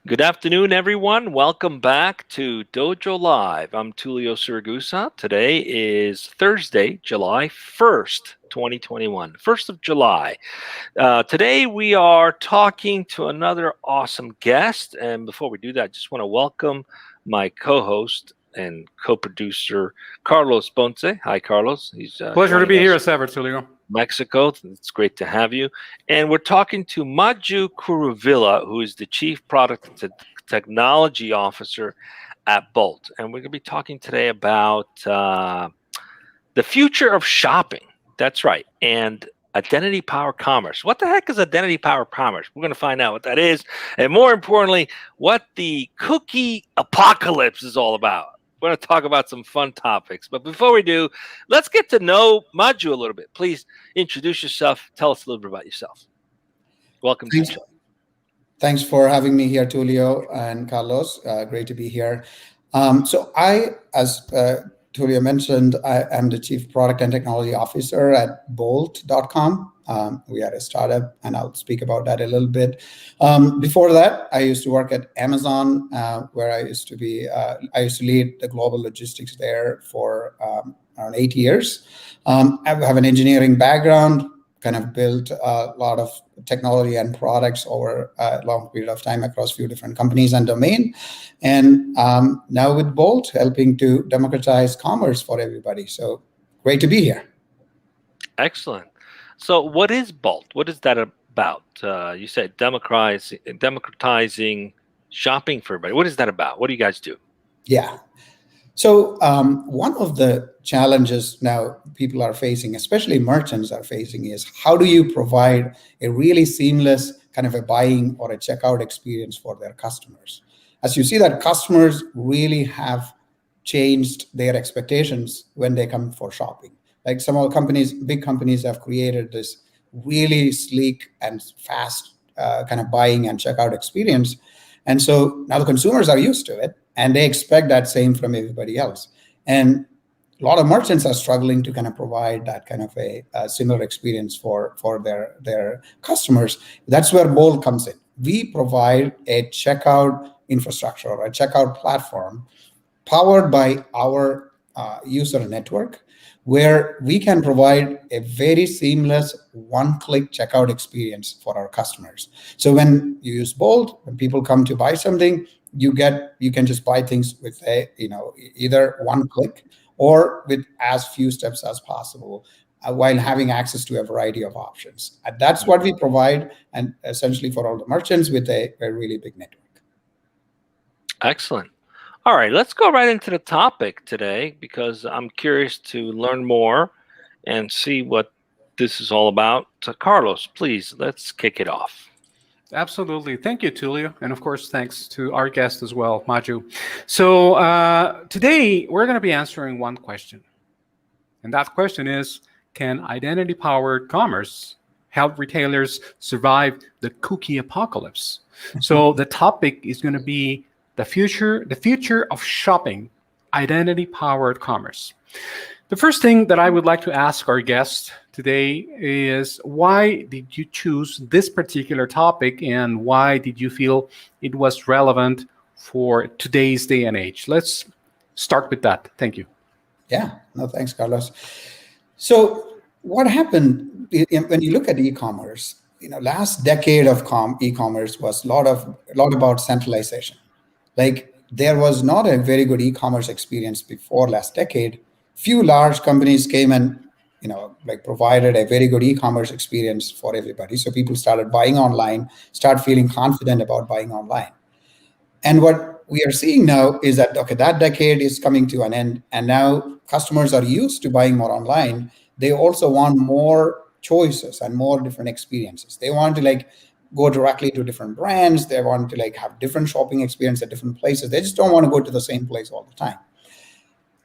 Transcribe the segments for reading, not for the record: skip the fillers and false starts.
Good afternoon, everyone. Welcome back to Dojo Live. I'm Tulio Siragusa. Today is Thursday, July 1st, 2021, 1st of July. Today we are talking to another awesome guest. And before we do that, I just want to welcome my co-host and co-producer, Carlos Ponce. Hi, Carlos. He's Pleasure to be joining here, us as ever, Tulio. Mexico. It's great to have you. And we're talking to Maju Kuruvilla, who is the Chief Product Technology Officer at Bolt. And we're going to be talking today about the future of shopping. That's right. And identity-powered commerce. What the heck is identity-powered commerce? We're going to find out what that is. And more importantly, what the cookie apocalypse is all about. We're going to talk about some fun topics. But before we do, let's get to know Maju a little bit. Please introduce yourself. Tell us a little bit about yourself. Welcome to the show. Thanks for having me here, Tulio and Carlos. Great to be here. So I, as Tulio mentioned, I am the Chief Product and Technology Officer at Bolt.com. We are a startup, and I'll speak about that a little bit. Before that, I used to work at Amazon, where I used to lead the global logistics there for around 8 years. I have an engineering background, kind of built a lot of technology and products over a long period of time across a few different companies and domain. And now with Bolt, helping to democratize commerce for everybody. So great to be here. Excellent. So what is Bolt? What is that about? You said democratizing shopping for everybody. What is that about? What do you guys do? Yeah. So one of the challenges now people are facing, especially merchants are facing, is how do you provide a really seamless kind of a buying or a checkout experience for their customers? As you see that customers really have changed their expectations when they come for shopping. Like some of the companies, big companies have created this really sleek and fast kind of buying and checkout experience. And so now the consumers are used to it, and they expect that same from everybody else. And a lot of merchants are struggling to kind of provide that kind of a similar experience for their customers. That's where Bolt comes in. We provide a checkout infrastructure or a checkout platform powered by our user network, where we can provide a very seamless one-click checkout experience for our customers. So when you use Bolt, when people come to buy something, you can just buy things with either one click or with as few steps as possible, while having access to a variety of options. And that's what we provide, and essentially for all the merchants with a really big network. Excellent. All right, let's go right into the topic today, because I'm curious to learn more and see what this is all about. So Carlos, please, let's kick it off. Absolutely. Thank you, Tulio. And of course, thanks to our guest as well, Maju. So today, we're going to be answering one question. And that question is, can identity-powered commerce help retailers survive the cookie apocalypse? So the topic is going to be the future of shopping, identity-powered commerce. The first thing that I would like to ask our guest today is, why did you choose this particular topic, and why did you feel it was relevant for today's day and age? Let's start with that. Thank you. Yeah, no, thanks, Carlos. So what happened when you look at e-commerce, last decade of e-commerce was a lot about centralization. Like, there was not a very good e-commerce experience before last decade. Few large companies came and provided a very good e-commerce experience for everybody. So people started buying online, start feeling confident about buying online. And what we are seeing now is that, that decade is coming to an end, and now customers are used to buying more online. They also want more choices and more different experiences. They want to go directly to different brands. They want to have different shopping experience at different places. They just don't want to go to the same place all the time.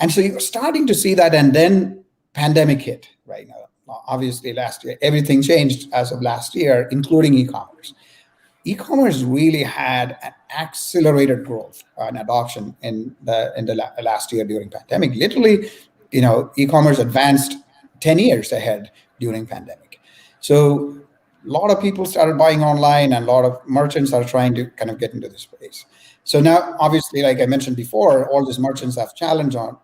And so you're starting to see that, and then pandemic hit right now. Obviously, last year, everything changed as of last year, including e-commerce. E-commerce really had an accelerated growth and adoption in the last year during pandemic. Literally, e-commerce advanced 10 years ahead during pandemic. So lot of people started buying online, and a lot of merchants are trying to kind of get into this space. So now, obviously, like I mentioned before, all these merchants have challenge on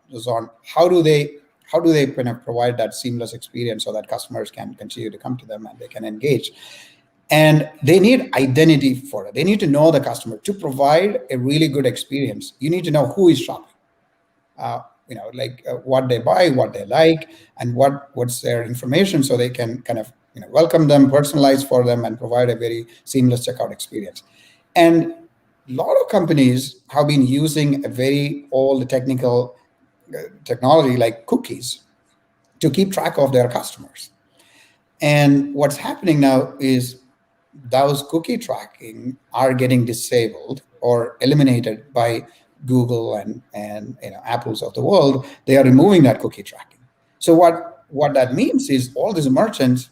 how do they kind of provide that seamless experience so that customers can continue to come to them and they can engage. And they need identity for it. They need to know the customer to provide a really good experience. You need to know who is shopping, what they buy, what they like, and what's their information, so they can kind of welcome them, personalize for them, and provide a very seamless checkout experience. And a lot of companies have been using a very old technology like cookies to keep track of their customers. And what's happening now is those cookie tracking are getting disabled or eliminated by Google and Apples of the world. They are removing that cookie tracking. So what that means is all these merchants,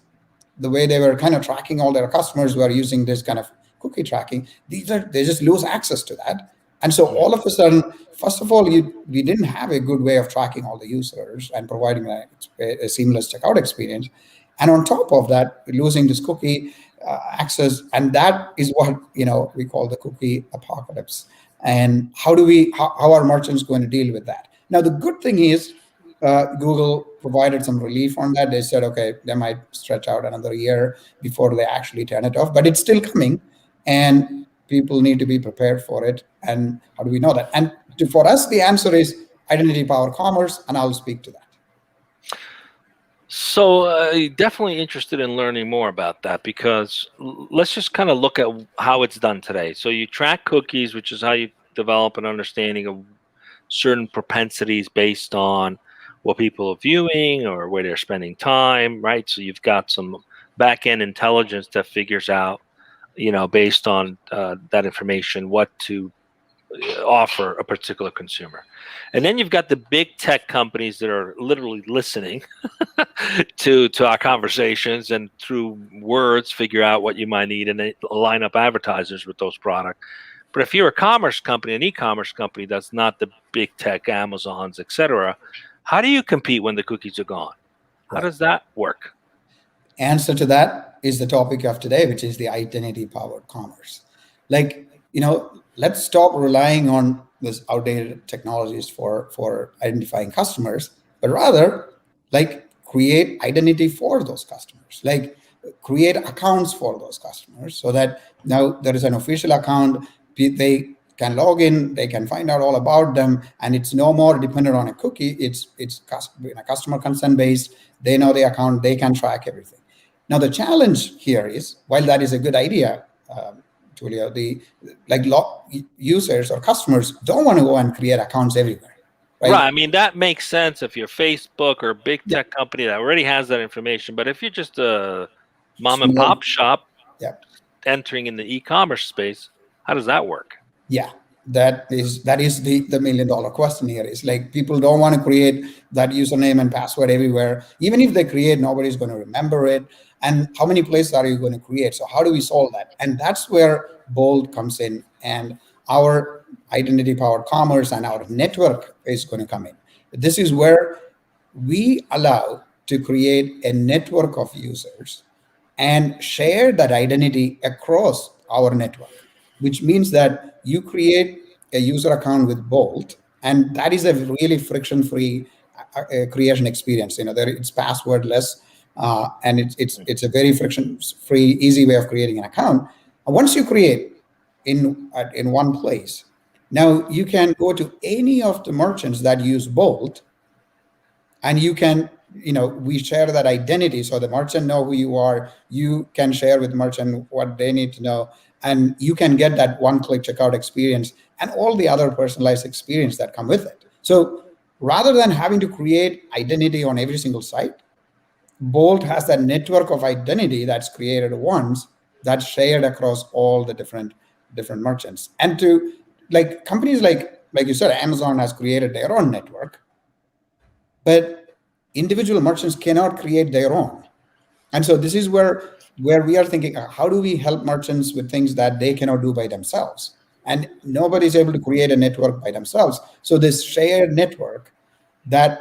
the way they were kind of tracking all their customers who are using this kind of cookie tracking, they just lose access to that. And so all of a sudden, first of all, we didn't have a good way of tracking all the users and providing a seamless checkout experience. And on top of that, losing this cookie access, and that is what we call the cookie apocalypse. And how are merchants going to deal with that? Now, the good thing is Google provided some relief on that. They said, okay, they might stretch out another year before they actually turn it off, but it's still coming, and people need to be prepared for it. And how do we know that? And for us, the answer is identity-powered commerce, and I'll speak to that. So definitely interested in learning more about that, because let's just kind of look at how it's done today. So you track cookies, which is how you develop an understanding of certain propensities based on what people are viewing or where they're spending time, right? So you've got some back-end intelligence that figures out, based on that information, what to offer a particular consumer. And then you've got the big tech companies that are literally listening to our conversations, and through words figure out what you might need, and they line up advertisers with those products. But if you're a commerce company, an e-commerce company that's not the big tech, Amazons, etc., how do you compete when the cookies are gone? How does that work? Answer to that is the topic of today, which is the identity-powered commerce. Let's stop relying on these outdated technologies for identifying customers, but rather create identity for those customers, create accounts for those customers, so that now there is an official account. They can log in, they can find out all about them, and it's no more dependent on a cookie. It's customer consent based. They know the account, they can track everything. Now the challenge here is, while that is a good idea, Tulio, users or customers don't want to go and create accounts everywhere. Right? I mean, that makes sense if you're Facebook or a big tech company that already has that information. But if you're just a mom and pop shop entering in the e-commerce space, how does that work? Yeah, that is the $1 million question here. Is people don't want to create that username and password everywhere. Even if they create, nobody's going to remember it. And how many places are you going to create? So how do we solve that? And that's where Bolt comes in, and our identity-powered commerce and our network is going to come in. This is where we allow to create a network of users and share that identity across our network, which means that you create a user account with Bolt, and that is a really friction-free creation experience. It's passwordless, and it's a very friction-free, easy way of creating an account. And once you create in one place, now you can go to any of the merchants that use Bolt, and you can, we share that identity, so the merchant know who you are. You can share with merchant what they need to know, and you can get that one-click checkout experience and all the other personalized experience that come with it. So rather than having to create identity on every single site, Bolt has that network of identity that's created once, that's shared across all the different merchants. And to companies like you said, Amazon has created their own network, but individual merchants cannot create their own. And so this is where we are thinking, how do we help merchants with things that they cannot do by themselves? And nobody's able to create a network by themselves. So this shared network and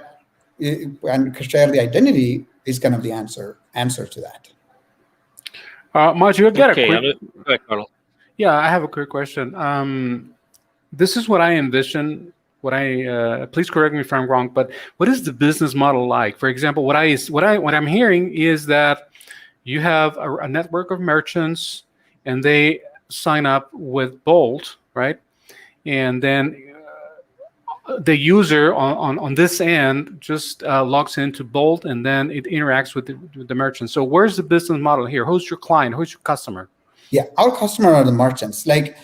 share the identity is kind of the answer to that. Maju, I got a quick. Go ahead, Carlos. Yeah, I have a quick question. This is what I envision. Please correct me if I'm wrong, but what is the business model like? For example, what I'm hearing is that you have a network of merchants, and they sign up with Bolt, right? And then the user on this end just logs into Bolt, and then it interacts with the merchant. So where's the business model here? Who's your client? Who's your customer? Yeah, our customer are the merchants. Like,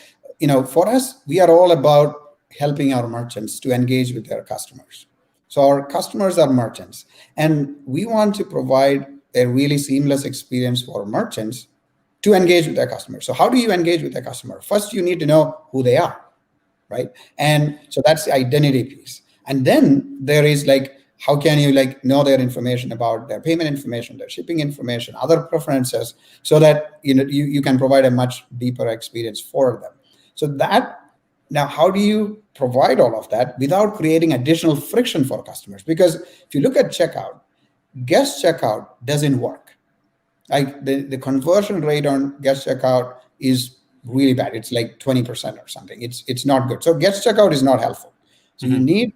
for us, we are all about helping our merchants to engage with their customers. So our customers are merchants, and we want to provide a really seamless experience for merchants to engage with their customers. So how do you engage with the customer? First, you need to know who they are, right? And so that's the identity piece. And then there is like, how can you know their information about their payment information, their shipping information, other preferences, so that you can provide a much deeper experience for them. So now how do you provide all of that without creating additional friction for customers? Because if you look at checkout, guest checkout doesn't work. Like the conversion rate on guest checkout is really bad. It's like 20% or something. It's not good. So guest checkout is not helpful. So you need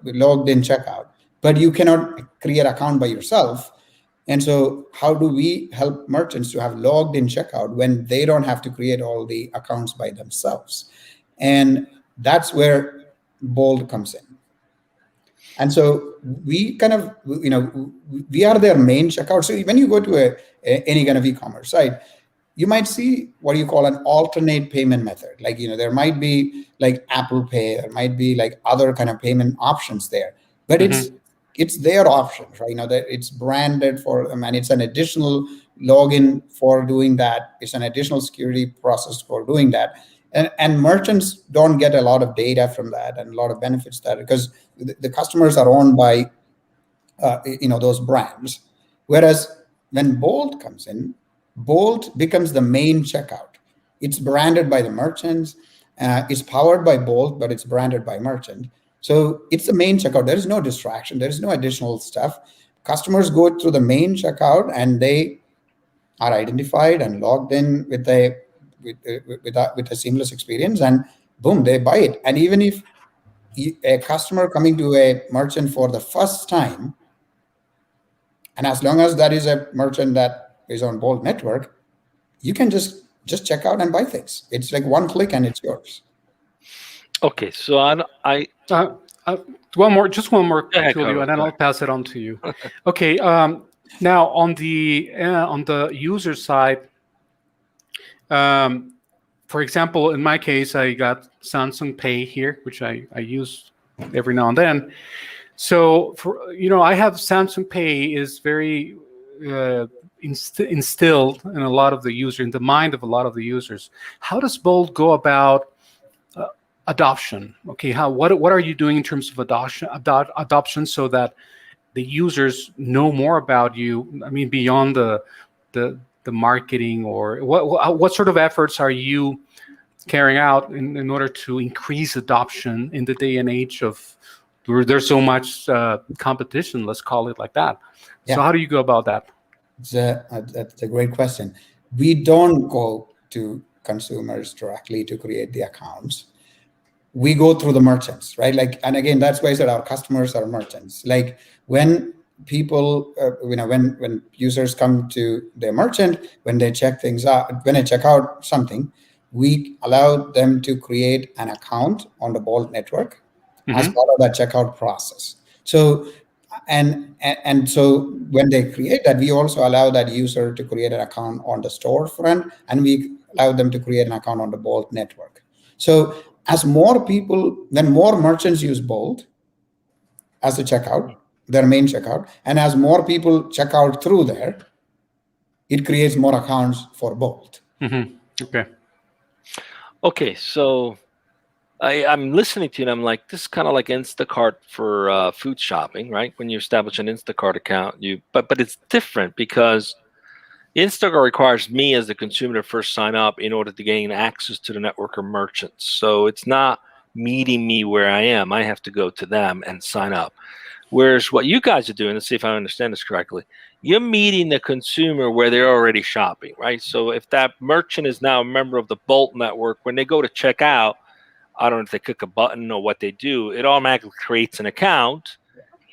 logged in checkout, but you cannot create an account by yourself. And so how do we help merchants to have logged in checkout when they don't have to create all the accounts by themselves? And that's where Bolt comes in. And so we kind of, we are their main checkout. So when you go to any kind of e-commerce site, you might see what you call an alternate payment method. Like, there might be like Apple Pay, there might be like other kind of payment options there, but it's their options, right? That it's branded for them, and it's an additional login for doing that. It's an additional security process for doing that. And merchants don't get a lot of data from that and a lot of benefits there, because the customers are owned by, those brands. Whereas when Bolt comes in, Bolt becomes the main checkout. It's branded by the merchants. It's powered by Bolt, but it's branded by merchant. So it's the main checkout. There is no distraction. There is no additional stuff. Customers go through the main checkout, and they are identified and logged in with a seamless experience, and boom, they buy it. And even if a customer coming to a merchant for the first time, and as long as that is a merchant that is on Bolt network, you can just check out and buy things. It's like one click and it's yours. Okay, so one more, ahead, Tulio, and then I'll pass it on to you. Okay, now on the user side, for example, in my case, I got Samsung Pay here, which I use every now and then. So I have Samsung Pay is very instilled in a lot of the user, in the mind of a lot of the users. How does Bolt go about adoption? Okay, what are you doing in terms of adoption so that the users know more about you? I mean, beyond the marketing, or what sort of efforts are you carrying out in order to increase adoption in the day and age of where there's so much competition, let's call it like that? Yeah. So how do you go about that? That's a great question. We don't go to consumers directly to create the accounts. We go through the merchants, right? And again, that's why I said our customers are merchants. Like when people, when users come to their merchant, when they check things out, when they check out something, we allow them to create an account on the Bolt network as part of that checkout process. So, and so when they create that, we also allow that user to create an account on the storefront, and we allow them to create an account on the Bolt network. So when more merchants use Bolt as a checkout, their main checkout, and as more people check out through there, it creates more accounts for Bolt. Okay, so I'm listening to you, and I'm like, this is kind of like Instacart for food shopping, right? When you establish an Instacart account, but it's different because Instacart requires me as the consumer to first sign up in order to gain access to the network of merchants. So it's not meeting me where I am. I have to go to them and sign up. Whereas what you guys are doing, let's see if I understand this correctly, you're meeting the consumer where they're already shopping, right? So if that merchant is now a member of the Bolt network, when they go to check out, I don't know if they click a button or what they do, it automatically creates an account.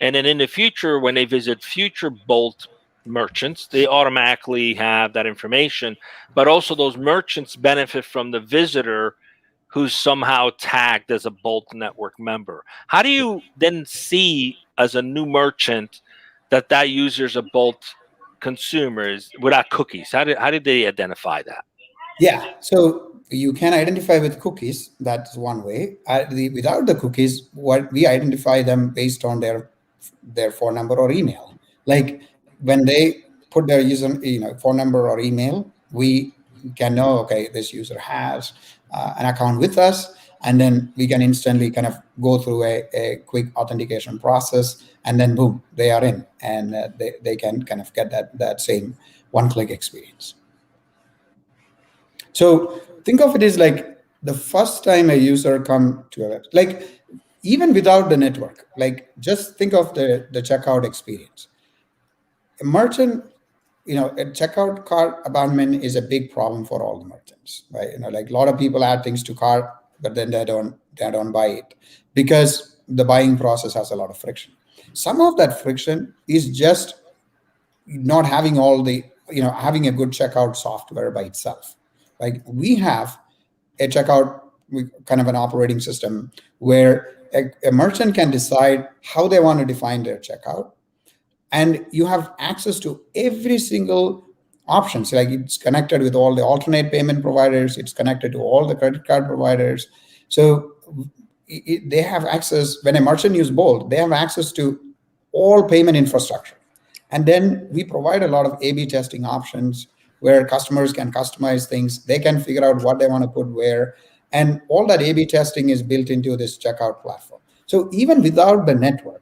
And then in the future, when they visit future Bolt merchants, they automatically have that information. But also those merchants benefit from the visitor who's somehow tagged as a Bolt network member. How do you then see as a new merchant that that user's a Bolt consumers without cookies? How did they identify that? Yeah, so you can identify with cookies. That's one way. Without the cookies, what we identify them based on their phone number or email. Like when they put their user, phone number or email, we can know, okay, this user has an account with us, and then we can instantly kind of go through a quick authentication process, and then boom, they are in, and they can kind of get that same one-click experience. So think of it as like the first time a user come to a website, like even without the network, like just think of the checkout experience. A merchant, a checkout cart abandonment is a big problem for all the merchants, right? Like a lot of people add things to cart, but then they don't buy it because the buying process has a lot of friction. Some of that friction is just not having having a good checkout software by itself. Like we have a checkout, kind of an operating system where a merchant can decide how they want to define their checkout, and you have access to every single option. So like it's connected with all the alternate payment providers, it's connected to all the credit card providers. So they have access. When a merchant uses Bolt, they have access to all payment infrastructure. And then we provide a lot of A/B testing options where customers can customize things. They can figure out what they want to put where. And all that A/B testing is built into this checkout platform. So even without the network,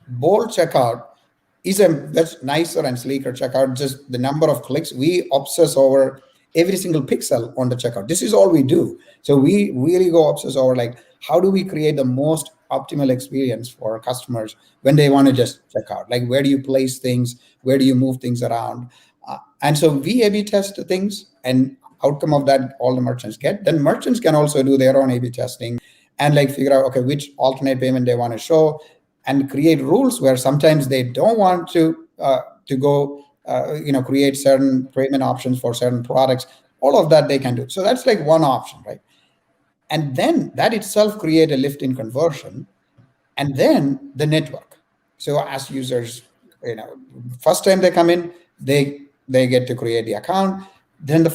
Bolt checkout is a much nicer and sleeker checkout. Just the number of clicks, we obsess over every single pixel on the checkout. This is all we do. So we really go obsess over like, how do we create the most optimal experience for our customers when they want to just check out? Like, where do you place things? Where do you move things around? And so we A/B test things, and outcome of that, all the merchants get. Then merchants can also do their own A/B testing and like figure out, okay, which alternate payment they want to show, and create rules where sometimes they don't want to go, create certain payment options for certain products. All of that they can do. So that's like one option, right? And then that itself create a lift in conversion, and then the network. So as users, first time they come in, they get to create the account. Then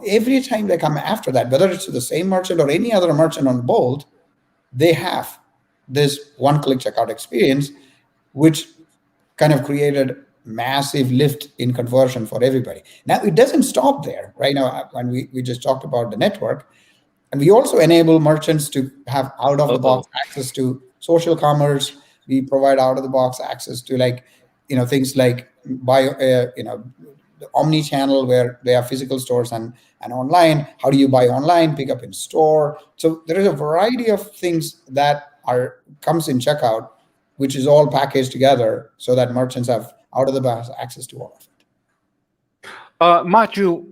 every time they come after that, whether it's to the same merchant or any other merchant on Bolt, they have this one-click checkout experience, which kind of created massive lift in conversion for everybody. Now, it doesn't stop there. Right now, when we just talked about the network, and we also enable merchants to have out-of-the-box access to social commerce. We provide out-of-the-box access to things like the omni-channel, where they have physical stores and online. How do you buy online, pick up in store? So there is a variety of things that comes in checkout, which is all packaged together so that merchants have out-of-the-box access to all of it. Maju,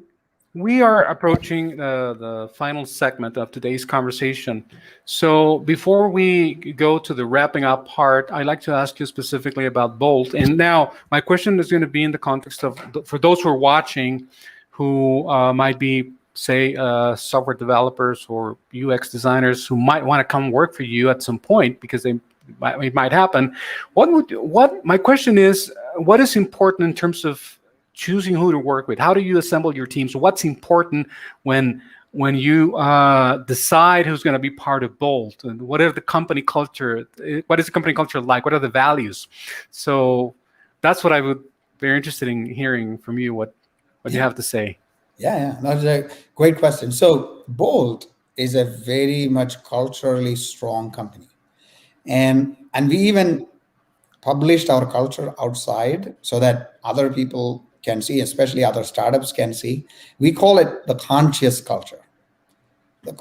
we are approaching the final segment of today's conversation. So before we go to the wrapping up part, I'd like to ask you specifically about Bolt. And now my question is going to be in the context of, for those who are watching, who might be, say, software developers or UX designers who might want to come work for you at some point, because it might happen. My question is, what is important in terms of choosing who to work with? How do you assemble your team? So what's important when you decide who's going to be part of Bolt, and what is the company culture? What is the company culture like? What are the values? So that's what I would be very interested in hearing from you. What you have to say? Yeah, that's a great question. So Bolt is a very much culturally strong company, and we even published our culture outside so that other people can see, especially other startups can see. We call it the conscious culture.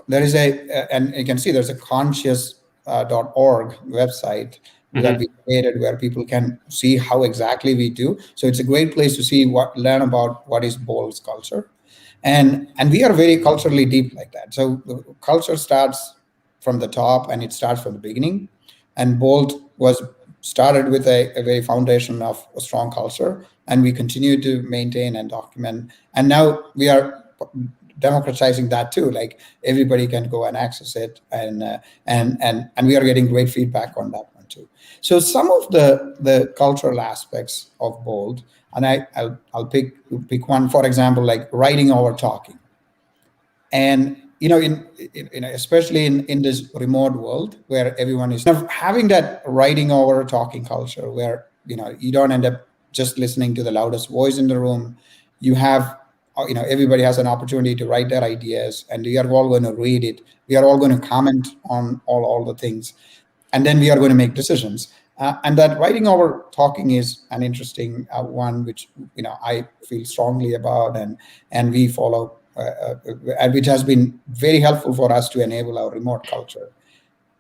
There is and you can see there's a conscious.org website that we created, where people can see how exactly we do. So it's a great place to see learn about what is Bolt's culture. And we are very culturally deep like that. So the culture starts from the top, and it starts from the beginning. And Bolt was started with a very foundation of a strong culture, and we continue to maintain and document. And now we are democratizing that too. Like everybody can go and access it, and we are getting great feedback on that one too. So some of the cultural aspects of Bolt, and I'll pick one, for example, like writing over talking. And especially in this remote world where everyone is having that writing over talking culture, where you don't end up just listening to the loudest voice in the room. You have everybody has an opportunity to write their ideas, and we are all going to read it. We are all going to comment on all the things, and then we are going to make decisions. And that writing over talking is an interesting one, which I feel strongly about, and we follow, and which has been very helpful for us to enable our remote culture.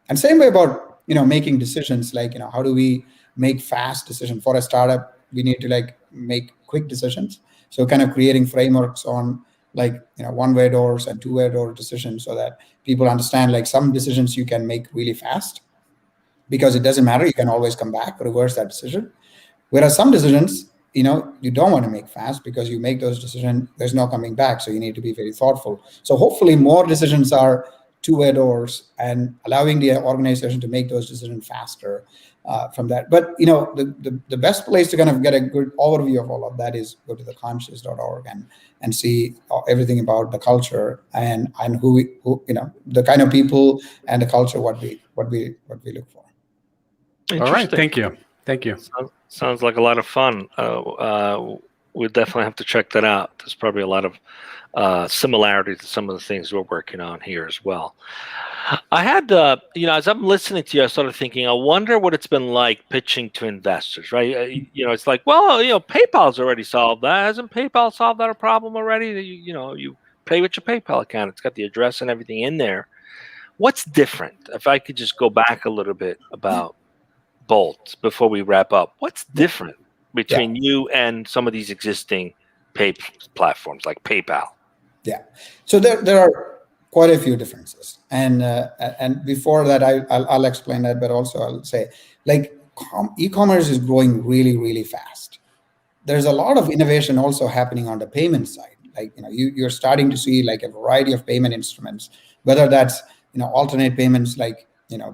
And same way about making decisions, like how do we make fast decisions for a startup? We need to make quick decisions. So kind of creating frameworks on one-way doors and two-way door decisions, so that people understand some decisions you can make really fast, because it doesn't matter. You can always come back, reverse that decision. Whereas some decisions, you don't want to make fast, because you make those decisions, there's no coming back. So you need to be very thoughtful. So hopefully more decisions are two-way doors, and allowing the organization to make those decisions faster from that. But the best place to kind of get a good overview of all of that is go to the conscious.org and see everything about the culture and who the kind of people and the culture what we look for. All right, thank you. Sounds like a lot of fun. We'll definitely have to check that out. There's probably a lot of similarity to some of the things we're working on here as well. I had, as I'm listening to you, I started thinking, I wonder what it's been like pitching to investors, right? It's like, well, PayPal's already solved that. Hasn't PayPal solved that a problem already? You pay with your PayPal account. It's got the address and everything in there. What's different? If I could just go back a little bit about Bolt before we wrap up, what's different between you and some of these existing pay platforms like PayPal? Yeah, so there are quite a few differences, and before that I'll explain that, but also I'll say e-commerce is growing really, really fast. There's a lot of innovation also happening on the payment side. You're starting to see a variety of payment instruments, whether that's alternate payments like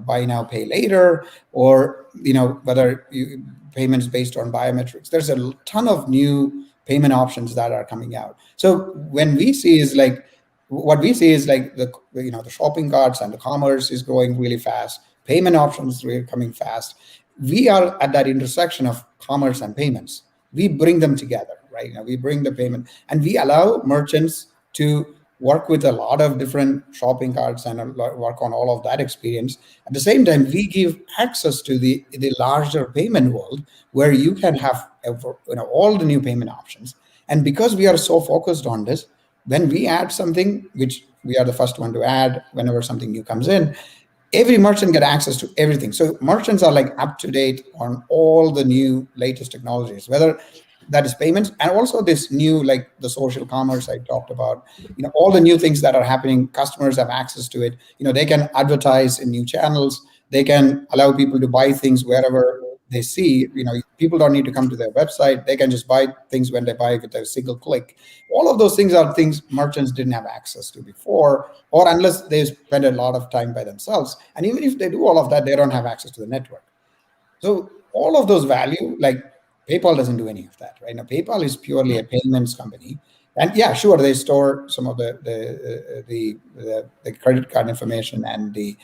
buy now, pay later, or whether payments based on biometrics. There's a ton of new payment options that are coming out. So when we see is what we see is the shopping carts and the commerce is growing really fast. Payment options are coming fast. We are at that intersection of commerce and payments. We bring them together, right? We bring the payment, and we allow merchants to work with a lot of different shopping carts and work on all of that experience. At the same time, we give access to the larger payment world, where you can have all the new payment options. And because we are so focused on this, when we add something, which we are the first one to add whenever something new comes in, every merchant get access to everything. So merchants are up to date on all the new latest technologies, whether that is payments, and also this new the social commerce I talked about. All the new things that are happening, customers have access to it. They can advertise in new channels. They can allow people to buy things wherever they see. People don't need to come to their website. They can just buy things when they buy with a single click. All of those things are things merchants didn't have access to before, or unless they spend a lot of time by themselves. And even if they do all of that, they don't have access to the network. So all of those value, PayPal doesn't do any of that, right? Now, PayPal is purely a payments company, and yeah, sure, they store some of the credit card information and the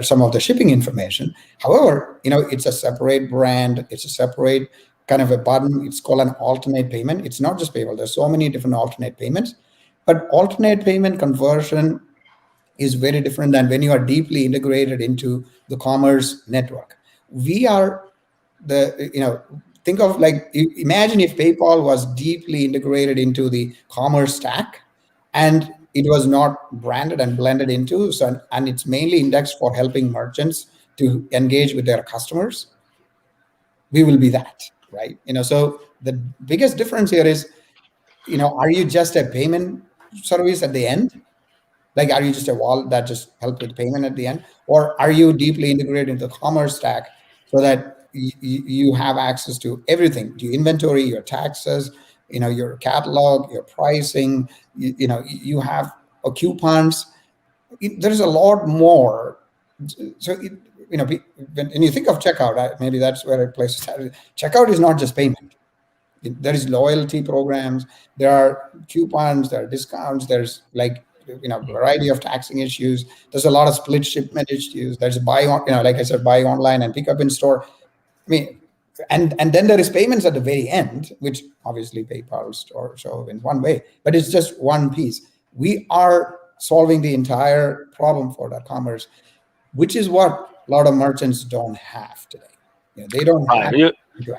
some of the shipping information. However, it's a separate brand. It's a separate kind of a button. It's called an alternate payment. It's not just PayPal. There's so many different alternate payments, but alternate payment conversion is very different than when you are deeply integrated into the commerce network. We are think of imagine if PayPal was deeply integrated into the commerce stack, and it was not branded and blended into, and it's mainly indexed for helping merchants to engage with their customers, we will be that, right? So the biggest difference here is, are you just a payment service at the end? Like, are you just a wallet that just help with payment at the end? Or are you deeply integrated into the commerce stack so that you have access to everything, to your inventory, your taxes, your catalog, your pricing, you have coupons. There's a lot more. So, when you think of checkout, maybe that's where I place it. Checkout is not just payment. There is loyalty programs, there are coupons, there are discounts, there's variety of taxing issues. There's a lot of split shipment issues. There's buy on, like I said, buy online and pick up in store. I mean, and then there is payments at the very end, which obviously PayPal or show in one way, but it's just one piece. We are solving the entire problem for that commerce, which is what a lot of merchants don't have today. They don't have.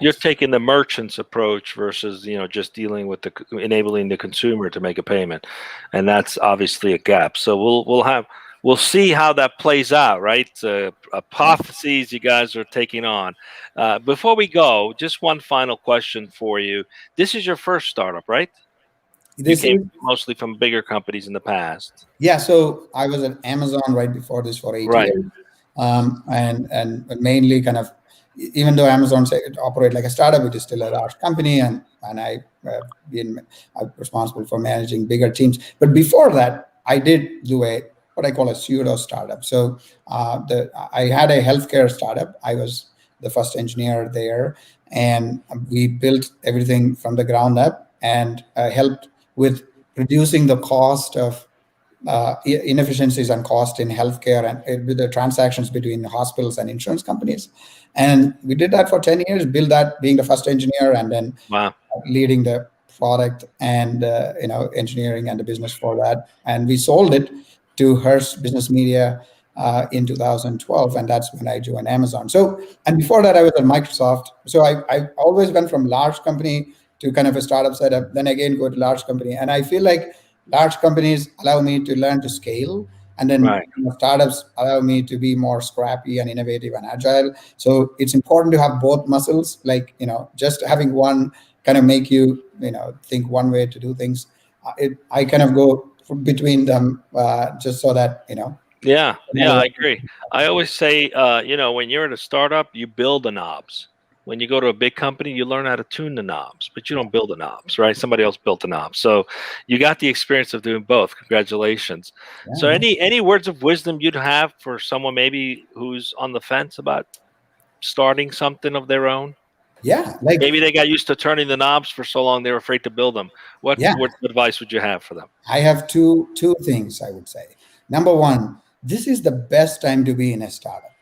You're taking the merchant's approach versus just dealing with enabling the consumer to make a payment, and that's obviously a gap. So we'll see how that plays out, right? Hypotheses you guys are taking on. Before we go, just one final question for you. This is your first startup, right? You came mostly from bigger companies in the past. Yeah, so I was at Amazon right before this for 8 years, and mainly kind of. Even though Amazon operate like a startup, it is still a large company, and I'm responsible for managing bigger teams. But before that, I did do what I call a pseudo startup. So I had a healthcare startup. I was the first engineer there, and we built everything from the ground up and helped with reducing the cost of inefficiencies and cost in healthcare and with the transactions between hospitals and insurance companies. And we did that for 10 years, built that, being the first engineer, and then leading the product and engineering and the business for that. And we sold it to Hearst Business Media in 2012, and that's when I joined Amazon. So, and before that, I was at Microsoft. So I always went from large company to kind of a startup setup, then again go to large company. And I feel like large companies allow me to learn to scale, and then startups allow me to be more scrappy and innovative and agile. So it's important to have both muscles. Like, just having one kind of make you, think one way to do things. I kind of go between them just so that, Yeah, I agree. I always say, when you're at a startup, you build the knobs. When you go to a big company, you learn how to tune the knobs, but you don't build the knobs, right? Somebody else built the knobs. So you got the experience of doing both. Congratulations. Yeah. So any words of wisdom you'd have for someone maybe who's on the fence about starting something of their own? Yeah. Maybe they got used to turning the knobs for so long they were afraid to build them. What advice would you have for them? I have two things I would say. Number one, this is the best time to be in a startup.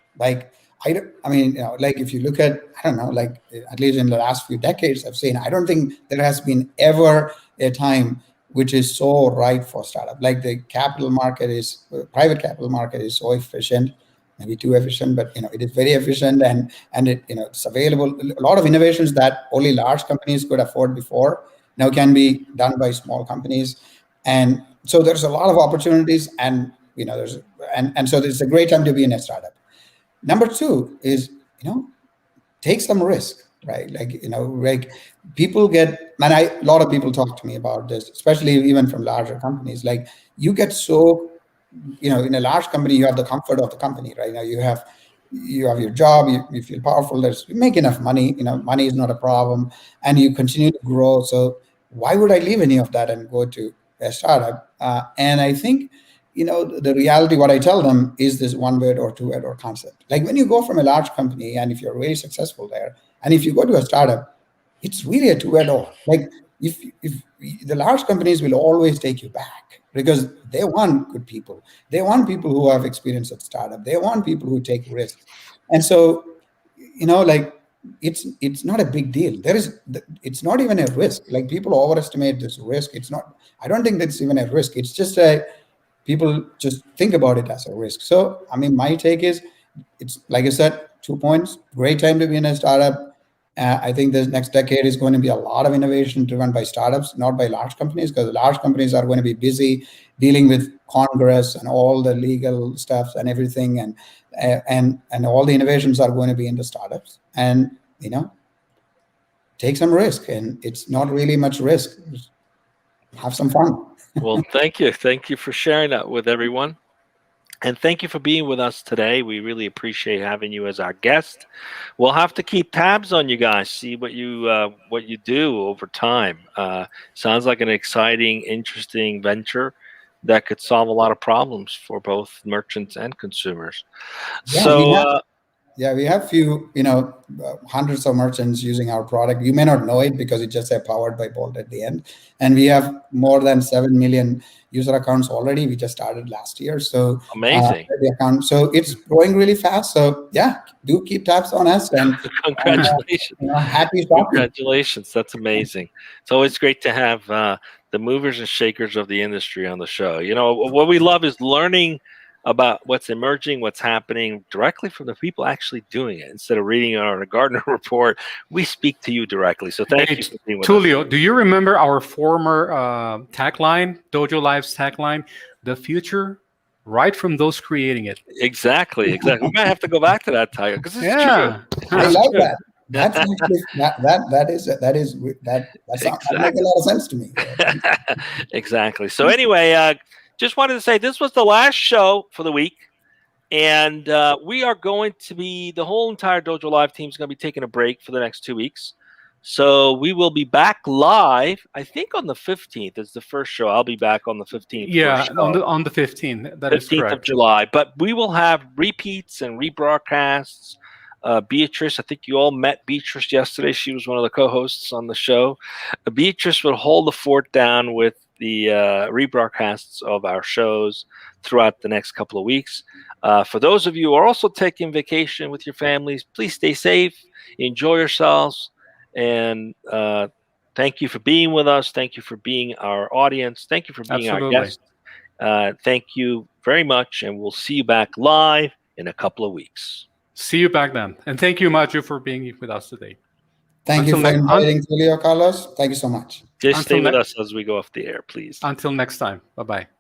If you look at, at least in the last few decades, I've seen, I don't think there has been ever a time which is so right for startup. Like the private capital market is so efficient, maybe too efficient, but it is very efficient, and it's available. A lot of innovations that only large companies could afford before now can be done by small companies, and so there's a lot of opportunities, and so it's a great time to be in a startup. Number two is, take some risk, right? People get, and a lot of people talk to me about this, especially even from larger companies. Like, you get so, in a large company, you have the comfort of the company, right? Now you have your job, you feel powerful, you make enough money, money is not a problem, and you continue to grow. So why would I leave any of that and go to a startup? And I think, the reality, what I tell them is this one-word or two-word or concept. Like, when you go from a large company, and if you're really successful there, and if you go to a startup, it's really a two-word or. Like, if the large companies will always take you back because they want good people. They want people who have experience at startup. They want people who take risks. And so, it's not a big deal. It's not even a risk. Like, people overestimate this risk. I don't think that's even a risk. It's just people just think about it as a risk. So, my take is, it's like I said, 2 points. Great time to be in a startup. I think the next decade is going to be a lot of innovation driven by startups, not by large companies, because large companies are going to be busy dealing with Congress and all the legal stuff and everything, and all the innovations are going to be into startups, and take some risk, and it's not really much risk. Just have some fun. Well, thank you for sharing that with everyone. And thank you for being with us today. We really appreciate having you as our guest. We'll have to keep tabs on you guys, see what you do over time. Sounds like an exciting, interesting venture that could solve a lot of problems for both merchants and consumers. We have few, hundreds of merchants using our product. You may not know it because it just says powered by Bolt at the end. And we have more than 7 million user accounts already. We just started last year. So amazing. So it's growing really fast. So yeah, do keep tabs on us. And congratulations. Happy talking. Congratulations. That's amazing. It's always great to have the movers and shakers of the industry on the show. What we love is learning about what's emerging, what's happening directly from the people actually doing it. Instead of reading it on a Gartner report, we speak to you directly. So thank you for being with us. Tulio, do you remember our former tagline, Dojo Live's tagline, the future, right from those creating it? Exactly. We might have to go back to that title because it's true. I love that. That's actually that makes a lot of sense to me. Exactly. So anyway, just wanted to say this was the last show for the week, and we are going to be, the whole entire Dojo Live team is going to be taking a break for the next 2 weeks. So we will be back live, I think on the 15th is the first show. I'll be back on the 15th. Yeah, on the 15th. That is correct. 15th of July. But we will have repeats and rebroadcasts. Beatrice, I think you all met Beatrice yesterday. She was one of the co-hosts on the show. Beatrice will hold the fort down with the rebroadcasts of our shows throughout the next couple of weeks. For those of you who are also taking vacation with your families, please stay safe, enjoy yourselves, and thank you for being with us. Thank you for being our audience. Thank you for being our guest. Thank you very much, and we'll see you back live in a couple of weeks. See you back then. And thank you, Maju, for being with us today. Thank you for inviting Julio, Carlos. Thank you so much. Just stay with us as we go off the air, please. Until next time. Bye-bye.